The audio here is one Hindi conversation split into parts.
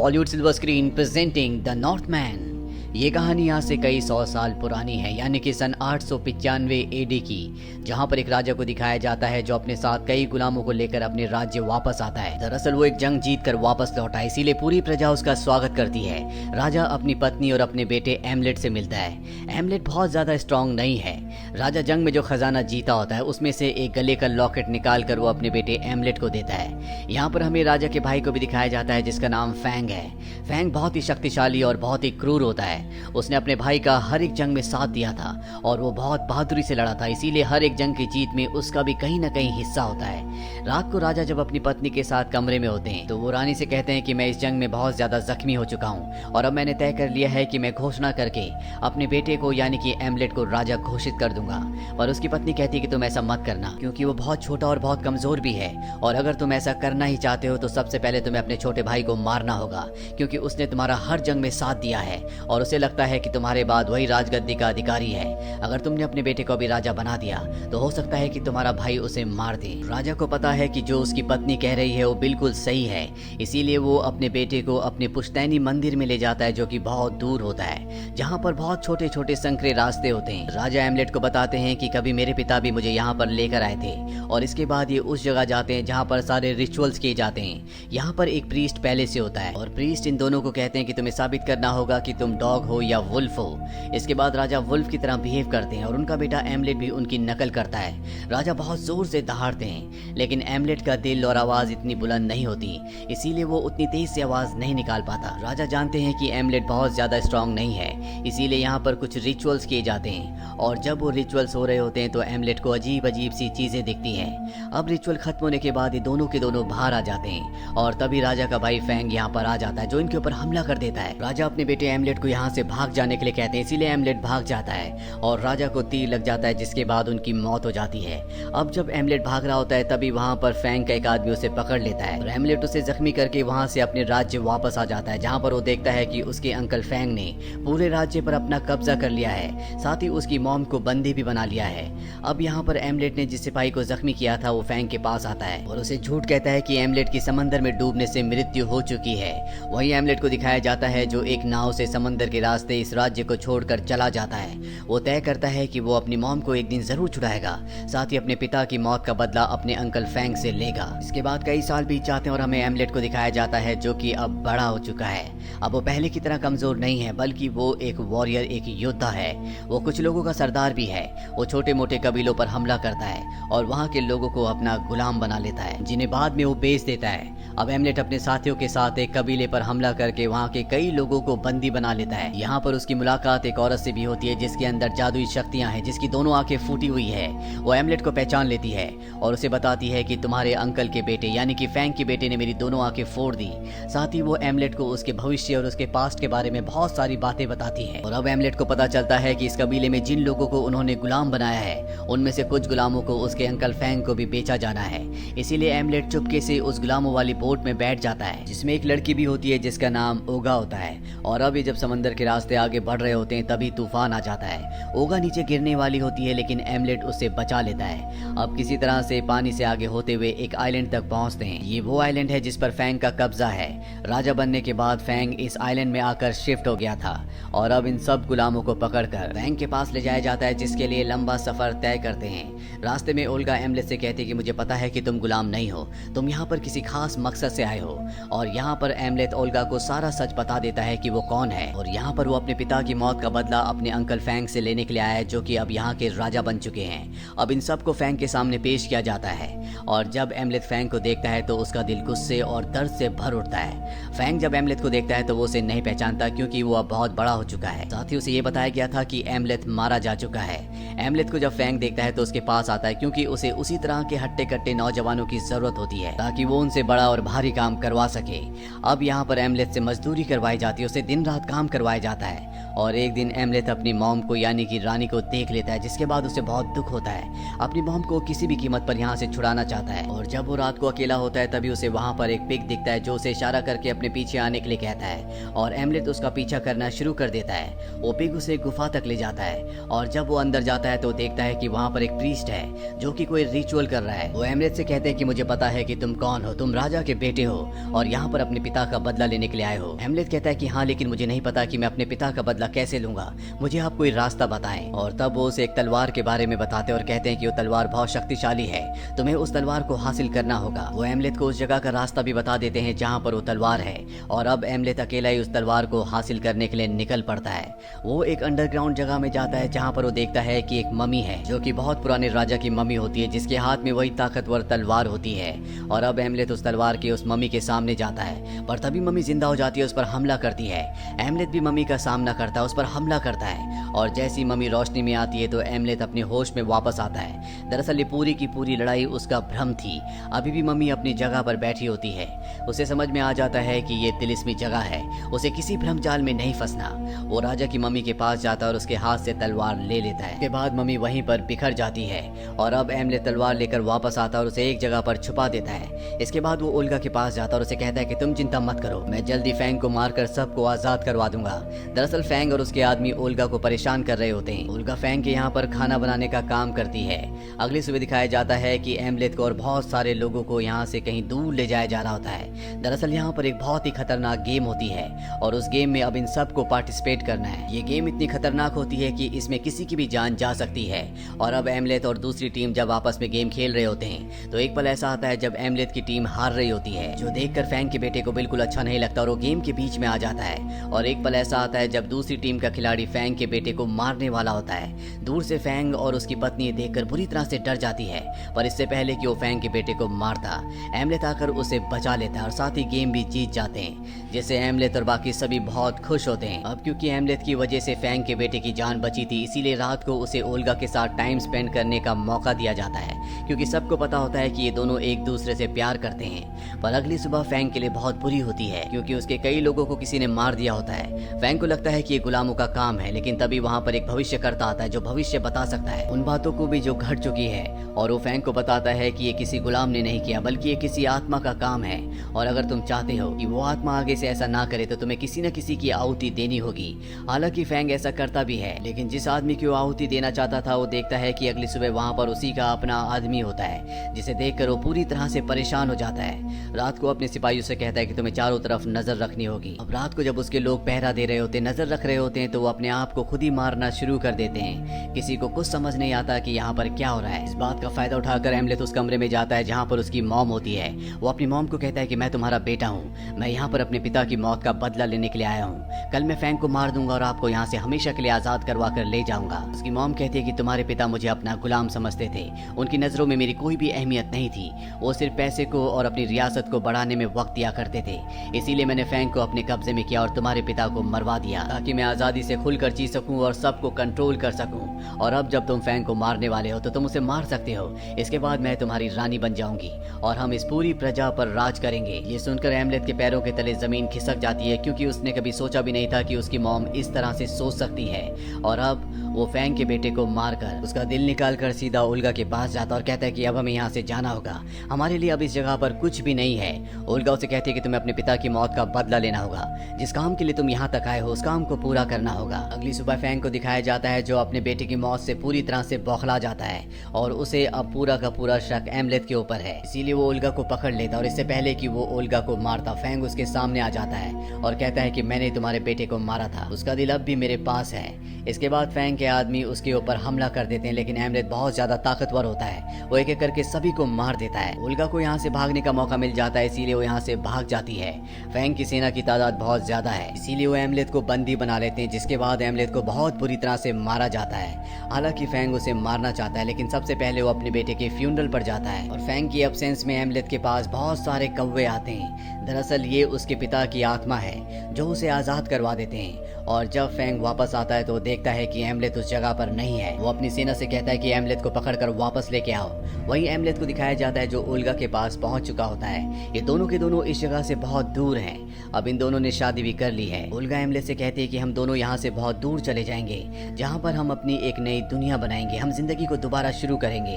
Bollywood silver screen presenting the Northman. ये कहानी यहाँ से कई 100 साल पुरानी है, यानी कि सन 895 एडी की, जहाँ पर एक राजा को दिखाया जाता है जो अपने साथ कई गुलामों को लेकर अपने राज्य वापस आता है। दरअसल वो एक जंग जीत कर वापस लौटा है, इसीलिए पूरी प्रजा उसका स्वागत करती है। राजा अपनी पत्नी और अपने बेटे एमलेट से मिलता है। एमलेट बहुत ज्यादा स्ट्रांग नहीं है। राजा जंग में जो खजाना जीता होता है उसमें से एक गले का लॉकेट निकाल कर वो अपने बेटे एमलेट को देता है। यहाँ पर हमें राजा के भाई को भी दिखाया जाता है जिसका नाम फैंग है। फैंग बहुत ही शक्तिशाली और बहुत ही क्रूर होता है। उसने अपने भाई का हर एक जंग में साथ दिया था और वो बहुत बहादुरी से लड़ा था, इसीलिए हर एक जंग की जीत में उसका भी कहीं ना कहीं हिस्सा होता है। रात को राजा जब अपनी पत्नी के साथ कमरे में होते हैं तो वो रानी से कहते हैं कि मैं इस जंग में बहुत ज्यादा जख्मी हो चुका हूँ और अब मैंने तय कर लिया है कि मैं घोषणा करके अपने बेटे को यानी कि एमलेट को राजा घोषित कर दूंगा। पर उसकी पत्नी कहती है कि तुम ऐसा मत करना, क्योंकि वो बहुत छोटा और बहुत कमजोर भी है, और अगर तुम ऐसा करना ही चाहते हो तो सबसे पहले तुम्हें अपने छोटे भाई को मारना होगा, क्योंकि उसने तुम्हारा हर जंग में साथ दिया है और उसे लगता है कि तुम्हारे बाद वही राजगद्दी का अधिकारी है। अगर तुमने अपने बेटे को भी राजा बना दिया तो हो सकता है कि तुम्हारा भाई उसे मार दे। राजा को पता है कि जो उसकी पत्नी कह रही है वो बिल्कुल सही है, इसीलिए वो अपने बेटे को अपने पुश्तैनी मंदिर में ले जाता है जो कि बहुत दूर होता है, जहाँ पर बहुत छोटे छोटे संकरे रास्ते होते हैं। राजा एमलेट को बताते हैं कि कभी मेरे पिता भी मुझे यहाँ पर लेकर आए थे, और इसके बाद ये उस जगह जाते हैं जहाँ पर सारे रिचुअल्स किए जाते हैं। यहाँ पर एक प्रीस्ट पहले से होता है और प्रीस्ट इन दोनों को कहते हैं कि तुम्हें साबित करना होगा कि तुम डॉग हो या वुल्फ हो। इसके बाद राजा वुल्फ की तरह बिहेव करते हैं और उनका बेटा एमलेट भी उनकी नकल करता है। राजा बहुत जोर से दहाड़ते हैं, लेकिन एमलेट का दिल और आवाज इतनी बुलंद नहीं होती, इसीलिए वो उतनी तेज से आवाज नहीं निकाल पाता। राजा जानते हैं कि एमलेट बहुत ज्यादा स्ट्रांग नहीं है, इसीलिए यहाँ पर कुछ रिचुअल्स किए जाते हैं, और जब वो रिचुअल्स हो रहे होते हैं तो एमलेट को अजीब अजीब सी चीजें दिखती हैं। अब रिचुअल खत्म होने के बाद ये दोनों के दोनों बाहर आ जाते हैं और तभी राजा का भाई फैंग यहाँ पर आ जाता है जो इनके ऊपर हमला कर देता है। राजा अपने बेटे एमलेट को यहाँ से भाग जाने के लिए कहते हैं, इसीलिए एमलेट भाग जाता है और राजा को तीर लग जाता है, जिसके बाद उनकी मौत हो जाती है। अब जब एमलेट भाग रहा होता है तभी वहाँ पर फैंग का एक आदमी उसे पकड़ लेता है और एमलेट उसे जख्मी करके वहाँ से अपने राज्य वापस आ जाता है, जहाँ पर वो देखता है कि उसके अंकल फैंग ने पूरे राज्य पर अपना कब्जा कर लिया है, साथ ही उसकी मॉम को बंदी भी बना लिया है। अब यहाँ पर एमलेट ने जिस सिपाही को जख्मी किया था वो फैंग के पास आता है और उसे झूठ कहता है कि एमलेट की समंदर में डूबने से मृत्यु हो चुकी है। वहीं एमलेट को दिखाया जाता है जो एक नाव से समंदर के रास्ते इस राज्य को छोड़कर चला जाता है। वो तय करता है कि वो अपनी मॉम को एक दिन जरूर छुड़ाएगा, साथ ही अपने पिता की मौत का बदला अपने अंकल फैंग से लेगा। इसके बाद कई साल बीत जाते हैं और हमें एमलेट को दिखाया जाता है जो कि अब बड़ा हो चुका है। अब वो पहले की तरह कमजोर नहीं है, बल्कि वो एक वॉरियर, एक योद्धा है। वो कुछ लोगों का सरदार भी है। वो छोटे मोटे कबीलों पर हमला करता है और वहाँ के लोगों को अपना गुलाम बना लेता है, जिन्हें बाद में वो बेच देता है। अब एमलेट अपने साथियों के साथ एक कबीले पर हमला करके वहाँ के कई लोगों को बंदी बना लेता है। यहाँ पर उसकी मुलाकात एक औरत से भी होती है जिसके अंदर जादुई शक्तियाँ हैं, जिसकी दोनों आंखें फूटी हुई है। वो एमलेट को पहचान लेती है और उसे बताती है कि तुम्हारे अंकल के बेटे यानी कि फैंग के बेटे ने मेरी दोनों आंखें फोड़ दी। साथ ही वो एमलेट को उसके भविष्य और उसके पास्ट के बारे में बहुत सारी बातें बताती है। और अब एमलेट को पता चलता है कि इस कबीले में जिन लोगों को उन्होंने गुलाम बनाया है उनमें से कुछ गुलामों को उसके अंकल फैंग को भी बेचा जाना है। इसीलिए एमलेट चुपके से उस गुलामों वाली बोट में बैठ जाता है जिसमें एक लड़की भी होती है जिसका नाम ओगा होता है। और अब ये जब समंदर के रास्ते आगे बढ़ रहे होते हैं तभी तूफान आ जाता है। ओगा नीचे गिरने वाली होती है लेकिन एमलेट उससे बचा लेता है। अब किसी तरह से पानी से आगे होते हुए एक आइलैंड तक पहुंचते हैं। ये वो आइलैंड है जिस पर फैंग का कब्जा है। राजा बनने के बाद फैंग इस आइलैंड में आकर शिफ्ट हो गया था और अब इन सब गुलामों को पकड़कर फैंग के पास ले जाया जाता है, जिसके लिए लंबा सफर तय करते हैं। रास्ते में ओल्गा एमलेट से कहती है कि मुझे पता है कि तुम गुलाम नहीं हो, तुम यहाँ पर किसी खास मकसद से आए हो। और यहाँ पर एमलेट ओल्गा को सारा सच बता देता है कि वो कौन है और यहाँ पर वो अपने पिता की मौत का बदला अपने अंकल फैंग से लेने के लिए आया है जो कि अब यहाँ के राजा बन चुके हैं। अब इन सब को फैंग के सामने पेश किया जाता है और जब एमलेट फैंग को देखता है तो उसका दिल गुस्से और दर्द से भर उठता है। फैंग जब एमलेट को देखता है तो वो उसे नहीं पहचानता, क्योंकि वो अब बहुत बड़ा हो चुका है। साथ ही उसे ये बताया गया था कि एमलेट मारा जा चुका है। एमलेट को जब फैंग देखता है तो उसके पास आता है, क्योंकि उसे उसी तरह के हट्टे कट्टे नौजवानों की जरूरत होती है ताकि वो उनसे बड़ा और भारी काम करवा सके। अब यहाँ पर एमलेट से मजदूरी करवाई जाती है, उसे दिन रात काम करवाया जाता है और एक दिन एमलेथ अपनी मॉम को यानी कि रानी को देख लेता है, जिसके बाद उसे बहुत दुख होता है। अपनी मॉम को किसी भी कीमत पर यहाँ से छुड़ाना चाहता है। और जब वो रात को अकेला होता है तभी उसे वहाँ पर एक पिग दिखता है जो उसे इशारा करके अपने पीछे आने के लिए कहता है और एमलेथ उसका पीछा करना शुरू कर देता है। वो पिग उसे गुफा तक ले जाता है और जब वो अंदर जाता है तो देखता है कि वहाँ पर एक प्रीस्ट है जो कि कोई रिचुअल कर रहा है। वो एमलेथ से कहते हैं कि मुझे पता है कि तुम कौन हो, तुम राजा के बेटे हो और यहाँ पर अपने पिता का बदला लेने के लिए आए हो। एमलेथ कहता है कि हाँ, लेकिन मुझे नहीं पता कि मैं अपने पिता का बदला कैसे लूंगा, मुझे आप कोई रास्ता बताएं। और तब वो उसे एक तलवार के बारे में बताते हैं और कहते हैं कि वो तलवार बहुत शक्तिशाली है, तुम्हें उस तलवार को हासिल करना होगा। वो एमलेथ को उस जगह का रास्ता भी बता देते हैं जहाँ पर वो तलवार है और अब एमलेथ अकेला ही उस तलवार को हासिल करने के लिए निकल पड़ता है। वो एक अंडरग्राउंड जगह में जाता है जहाँ पर वो देखता है कि एक मम्मी है जो कि बहुत पुराने राजा की मम्मी होती है, जिसके हाथ में वही ताकतवर तलवार होती है। और अब एमलेथ उस तलवार के उस मम्मी के सामने जाता है, पर तभी मम्मी जिंदा हो जाती है, उस पर हमला करती है। एमलेथ भी मम्मी का सामना करता है, उस पर हमला करता है और जैसी मम्मी रोशनी में आती है तो एमलेथ अपने होश में वापस आता है। दरअसल ये पूरी की पूरी लड़ाई उसका भ्रम थी, अभी भी मम्मी अपनी जगह पर बैठी होती है। उसे समझ में आ जाता है कि ये तिलिस्मी जगह है, उसे किसी भ्रम जाल में नहीं फंसना। वो राजा की मम्मी के पास जाता है और उसके हाथ से तलवार ले लेता है। उसके बाद मम्मी वहीं पर बिखर जाती है और अब एमलेथ तलवार लेकर वापस आता है और उसे एक जगह पर छुपा देता है। इसके बाद वो ओल्गा के पास जाता है और उसे कहता है कि तुम चिंता मत करो, मैं जल्दी फैंग को मारकर सबको आजाद करवा दूंगा। दरअसल फैंग और उसके आदमी ओल्गा को परेशान कर रहे होते हैं। ओल्गा फैंग के यहाँ पर खाना बनाने का काम करती है। अगली सुबह दिखाया जाता है कि एमलेथ को और बहुत सारे लोगों को यहाँ से कहीं दूर ले जाया जा रहा होता है। दरअसल यहाँ पर एक बहुत ही खतरनाक गेम होती है और उस गेम में अब इन सबको पार्टिसिपेट करना है। ये गेम इतनी खतरनाक होती है कि इसमें किसी की भी जान जा सकती है। और अब एमलेथ और दूसरी टीम जब आपस में गेम खेल रहे होते हैं तो एक पल ऐसा आता है जब एमलेथ की टीम हार रही होती है, जो देखकर फैंग के बेटे को बिल्कुल अच्छा नहीं लगता और वो गेम के बीच में आ जाता है। और एक पल ऐसा आता है जब दूसरी टीम का खिलाड़ी फैंग के बेटे को मारने वाला होता है। दूर से फैंग और उसकी पत्नी देखकर बुरी तरह से डर जाती है, पर इससे पहले कि वो फैंग के बेटे को मारता, एमलेथ आकर उसे बचा लेता है और साथ ही गेम भी जीत जाते हैं, जिससे एमलेथ और बाकी सभी बहुत खुश होते हैं। अब क्योंकि एमलेथ की वजह से फैंग के बेटे की जान बची थी, इसीलिए रात को उसे ओल्गा के साथ टाइम स्पेंड करने का मौका दिया जाता है, क्योंकि सबको पता होता है कि ये दोनों एक दूसरे से प्यार करते हैं। पर अगली सुबह फैंग के लिए बहुत बुरी होती है, क्योंकि उसके कई लोगों को किसी ने मार दिया होता है। फैंग को लगता है कि ये गुलामों का काम है, लेकिन तभी वहाँ पर एक भविष्यकर्ता आता है जो भविष्य बता सकता है उन बातों को भी जो घट चुकी है। और वो फैंग को बताता है कि ये किसी गुलाम ने नहीं किया, बल्कि ये किसी आत्मा का काम है। और अगर तुम चाहते हो कि वो आत्मा आगे से ऐसा ना करे तो तुम्हें किसी न किसी की आहुति देनी होगी। हालांकि फैंग ऐसा करता भी है, लेकिन जिस आदमी की वो आहुति देना चाहता था वो देखता है कि अगली सुबह वहाँ पर उसी का अपना आदमी होता है, जिसे देखकर वो पूरी तरह से परेशान हो जाता है। रात को अपने सिपाहियों से कहता है कि तुम्हें चारों तरफ नजर रखनी होगी। अब रात को जब उसके लोग पहरा दे रहे होते, नजर रख रहे होते हैं, तो वो अपने आप को खुद ही मारना शुरू कर देते हैं। किसी को कुछ समझ नहीं आता कि यहाँ पर क्या हो रहा है। इस बात का फायदा उठाकर एमलेथ उस कमरे में जाता है जहाँ पर उसकी मॉम होती है। वो अपनी मॉम को कहता है कि मैं तुम्हारा बेटा हूँ, मैं यहाँ पर अपने पिता की मौत का बदला लेने के लिए आया हूँ। कल मैं फैंग को मार दूंगा और आपको यहाँ से हमेशा के लिए आजाद करवा कर ले जाऊंगा। उसकी मॉम कहती है कि तुम्हारे पिता मुझे अपना गुलाम समझते थे, उनकी नजरों में मेरी कोई भी अहमियत नहीं थी, वो सिर्फ पैसे को और अपनी रियासत को बढ़ाने में वक्त दिया करते थे। इसीलिए मैंने फैंग को अपने कब्जे में किया और तुम्हारे पिता को मरवा दिया, ताकि मैं आजादी से खुलकर जी सकूं और सबको कंट्रोल कर सकूं। और अब जब तुम फैंग को मारने वाले हो तो तुम उसे मार सकते हो, इसके बाद मैं तुम्हारी रानी बन जाऊंगी और हम इस पूरी प्रजा पर राज करेंगे। ये सुनकर एमलेथ के पैरों के तले जमीन खिसक जाती है, क्योंकि उसने कभी सोचा भी नहीं था कि उसकी मॉम इस तरह से सोच सकती है। और अब वो फैंग के बेटे को मारकर उसका दिल निकालकर सीधा ओल्गा के पास जाता और कहता है कि अब हमें यहाँ से जाना होगा, हमारे लिए अब इस जगह पर कुछ भी नहीं है। ओल्गा उसे कहती है कि तुम्हें अपने पिता की मौत का बदला लेना होगा, जिस काम के लिए तुम यहाँ तक आए हो उस काम को पूरा करना होगा। अगली सुबह फैंग को दिखाया जाता है जो अपने बेटे की मौत से पूरी तरह से बौखला जाता है और उसे अब पूरा का पूरा शक एमलेथ के ऊपर है। इसीलिए वो ओल्गा को पकड़ लेता और इससे पहले कि वो ओल्गा को मारता, फैंग उसके सामने आ जाता है और कहता है कि मैंने तुम्हारे बेटे को मारा था, उसका दिल अब भी मेरे पास है। इसके बाद फैंग के आदमी उसके ऊपर हमला कर देते हैं, लेकिन एमलेथ बहुत ज्यादा ताकतवर होता है, वो एक एक करके सभी को मार देता है। ओल्गा को यहाँ से भागने का मौका मिल जाता है, इसीलिए वो यहाँ से भाग जाती है। फैंग की सेना की तादाद बहुत ज्यादा है, इसीलिए वो एमलेथ को बंदी बना लेते हैं, जिसके बाद एमलेथ को बहुत बुरी तरह से मारा जाता है। हालांकि फैंग उसे मारना चाहता है, लेकिन सबसे पहले वो अपने बेटे के फ्यूनरल पर जाता है और फैंग की एब्सेंस में एमलेथ के पास बहुत सारे कौवे आते हैं। दरअसल ये उसके पिता की आत्मा है जो उसे आजाद करवा देते हैं। और जब फैंग वापस आता है तो देखता है कि एमलेथ एमलेथ उस जगह पर नहीं है। वो अपनी सेना से कहता है कि एमलेथ को पकड़कर वापस लेके आओ। वहीं एमलेथ को दिखाया जाता है जो ओल्गा के पास पहुंच चुका होता है। ये दोनों के दोनों इस जगह से बहुत दूर हैं। अब इन दोनों ने शादी भी कर ली है। ओल्गा एमलेथ से कहती है कि हम दोनों यहाँ से बहुत दूर चले जाएंगे, जहाँ पर हम अपनी एक नई दुनिया बनाएंगे, हम जिंदगी को दोबारा शुरू करेंगे।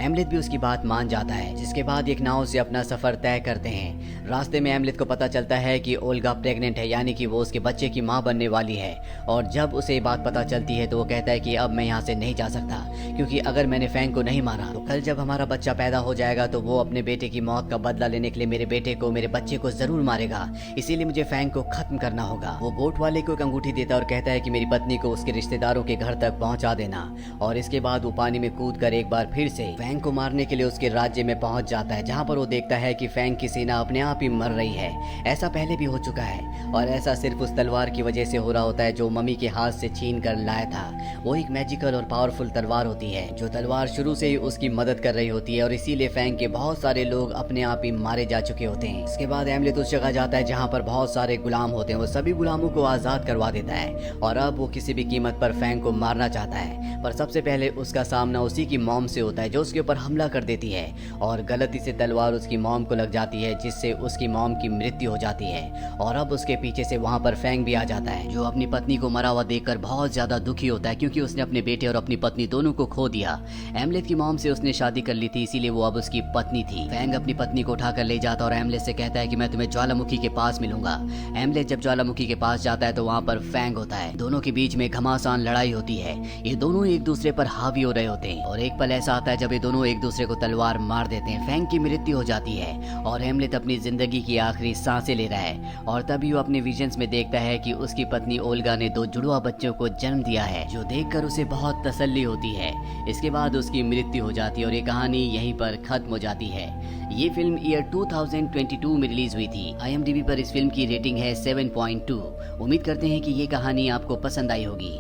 एमलेथ भी उसकी बात मान जाता है, जिसके बाद एक नाव से अपना सफर तय करते हैं। रास्ते में एमलेथ को पता चलता है कि ओल्गा प्रेग्नेंट है, यानी कि वो उसके बच्चे की माँ बनने वाली है। और जब उसे ये बात पता चलती है तो वो कहता है कि अब मैं यहाँ से नहीं जा सकता, क्योंकि अगर मैंने फैंग को नहीं मारा तो कल जब हमारा बच्चा पैदा हो जाएगा तो वो अपने बेटे की मौत का बदला लेने के लिए मेरे बेटे को, मेरे बच्चे को जरूर मारेगा। इसीलिए मुझे फैंग को खत्म करना होगा। वो बोट वाले को एक अंगूठी देता है और कहता है कि मेरी पत्नी को उसके रिश्तेदारों के घर तक पहुंचा देना। और इसके बाद वो पानी में कूद कर एक बार फिर से फैंग को मारने के लिए उसके राज्य में पहुंच जाता है, जहाँ पर वो देखता है कि फैंग की सेना अपने आप ही मर रही है। ऐसा पहले भी हो चुका है, और ऐसा सिर्फ उस तलवार की वजह से हो रहा होता है जो मम्मी के हाथ से छीन कर लाया था। वो एक मैजिकल और पावरफुल तलवार होती है, जो तलवार शुरू से ही उसकी मदद कर रही होती है, और इसीलिए फैंग के बहुत सारे लोग अपने आप ही मारे जा चुके होते हैं। इसके बाद एमलेथ उस जगह जाता है जहाँ पर बहुत सारे गुलाम होते हैं। वो सभी गुलामों को आजाद करवा देता है, और अब वो किसी भी कीमत पर फैंग को मारना चाहता है। पर सबसे पहले उसका सामना उसी की मॉम से होता है, जो उसके ऊपर हमला कर देती है, और गलती से तलवार उसकी मॉम को लग जाती है, जिससे उसकी मॉम की मृत्यु हो जाती है। और अब उसके पीछे से वहाँ पर फैंग भी आ जाता है, जो अपनी पत्नी को मरा हुआ देखकर बहुत ज्यादा दुखी होता है, क्योंकि उसने अपने बेटे और अपनी पत्नी दोनों को खो दिया। एमलेथ की मॉम से उसने शादी कर ली थी, इसीलिए वो अब उसकी पत्नी थी। फैंग अपनी पत्नी को उठाकर ले जाता और एमलेथ से कहता है कि मैं तुम्हें ज्वालामुखी के पास मिलूंगा। एमलेथ जब ज्वालामुखी के पास जाता है तो वहाँ पर फैंग होता है। दोनों के बीच में घमासान लड़ाई होती है। ये दोनों एक दूसरे पर हावी हो रहे होते हैं, और एक पल ऐसा आता है जब ये दोनों एक दूसरे को तलवार मार देते हैं। फैंग की मृत्यु हो जाती है, और एमलेथ अपनी जिंदगी की आखिरी सांसें ले रहा है। और तभी वो अपने विजन्स में देखता है कि उसकी पत्नी ओल्गा ने 2 जुड़वा बच्चों को जन्म दिया है, जो देखकर उसे बहुत तसल्ली होती है। इसके बाद उसकी मृत्यु हो जाती है, और ये कहानी यहीं पर खत्म हो जाती है। ये फिल्म ईयर 2022 में रिलीज हुई थी। IMDb पर इस फिल्म की रेटिंग है 7.2। उम्मीद करते हैं कि ये कहानी आपको पसंद आई होगी।